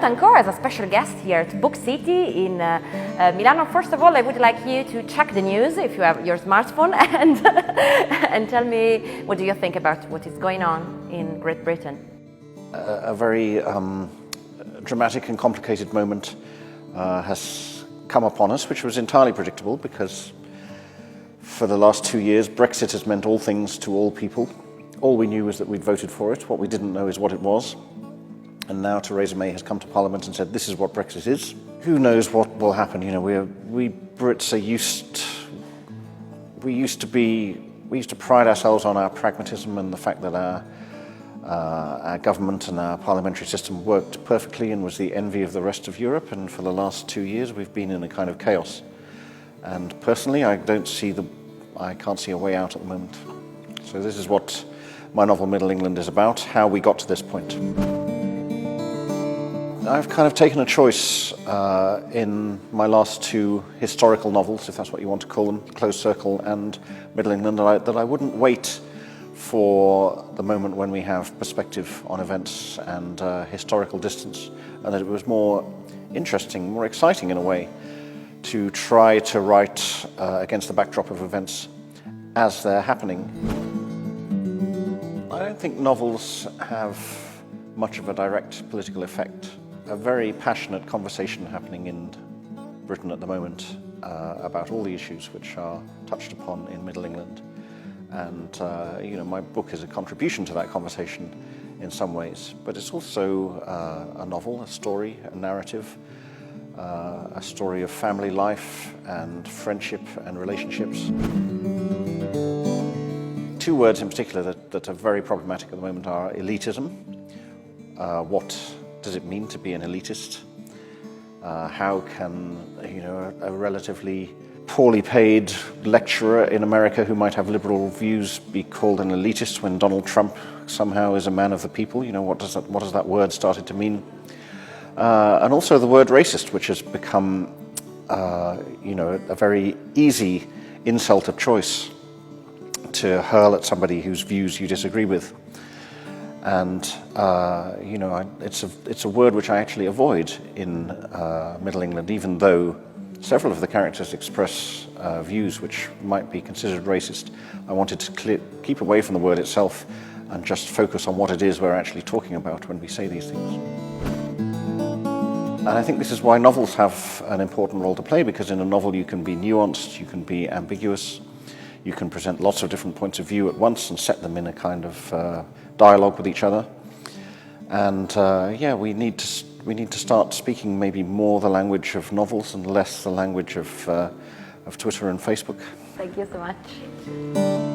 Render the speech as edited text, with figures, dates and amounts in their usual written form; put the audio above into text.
ancora as a special guest here at Book City in Milano. First of all, I would like you to check the news if you have your smartphone and tell me what do you think about what is going on in Great Britain. A very dramatic and complicated moment has come upon us, which was entirely predictable because for the last 2 years Brexit has meant all things to all people. All we knew was that we'd voted for it. What we didn't know is what it was. And now Theresa May has come to Parliament and said, this is what Brexit is. Who knows what will happen? You know, we Brits are we used to pride ourselves on our pragmatism and the fact that our government and our parliamentary system worked perfectly and was the envy of the rest of Europe. And for the last 2 years, we've been in a kind of chaos. And personally, I can't see a way out at the moment. So this is what my novel Middle England is about, how we got to this point. I've kind of taken a choice in my last 2 historical novels, if that's what you want to call them, Closed Circle and Middle England, that I wouldn't wait for the moment when we have perspective on events and historical distance, and that it was more interesting, more exciting in a way, to try to write against the backdrop of events as they're happening. I don't think novels have much of a direct political effect. A very passionate conversation happening in Britain at the moment about all the issues which are touched upon in Middle England. And you know, my book is a contribution to that conversation in some ways, but it's also a novel, a story, a narrative, a story of family life and friendship and relationships. 2 words in particular that are very problematic at the moment are elitism. What does it mean to be an elitist? How can, you know, a relatively poorly paid lecturer in America who might have liberal views be called an elitist when Donald Trump somehow is a man of the people? You know, what does that word started to mean? And also the word racist, which has become, you know, a very easy insult of choice to hurl at somebody whose views you disagree with. And you know, it's a word which I actually avoid in Middle England, even though several of the characters express views which might be considered racist. I wanted to keep away from the word itself and just focus on what it is we're actually talking about when we say these things. And I think this is why novels have an important role to play, because in a novel you can be nuanced, you can be ambiguous, you can present lots of different points of view at once and set them in a kind of dialogue with each other. And yeah, we need to start speaking maybe more the language of novels and less the language of Twitter and Facebook. Thank you so much.